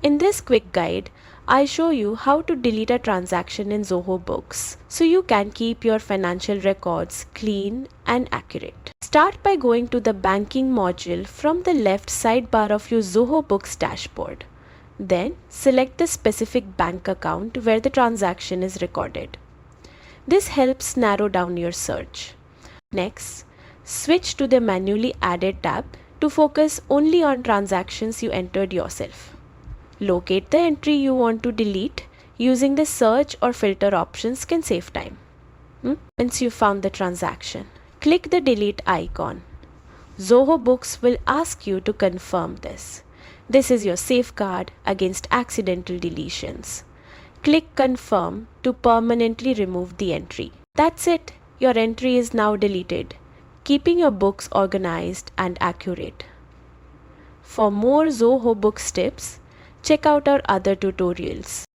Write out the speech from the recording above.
In this quick guide, I show you how to delete a transaction in Zoho Books so you can keep your financial records clean and accurate. Start by going to the banking module from the left sidebar of your Zoho Books dashboard. Then select the specific bank account where the transaction is recorded. This helps narrow down your search. Next, switch to the manually added tab to focus only on transactions you entered yourself. Locate the entry you want to delete using the search or filter options can save time. Once you found the transaction, click the delete icon. Zoho Books will ask you to confirm this. This is your safeguard against accidental deletions. Click confirm to permanently remove the entry. That's it. Your entry is now deleted, keeping your books organized and accurate. For more Zoho Books tips, check out our other tutorials.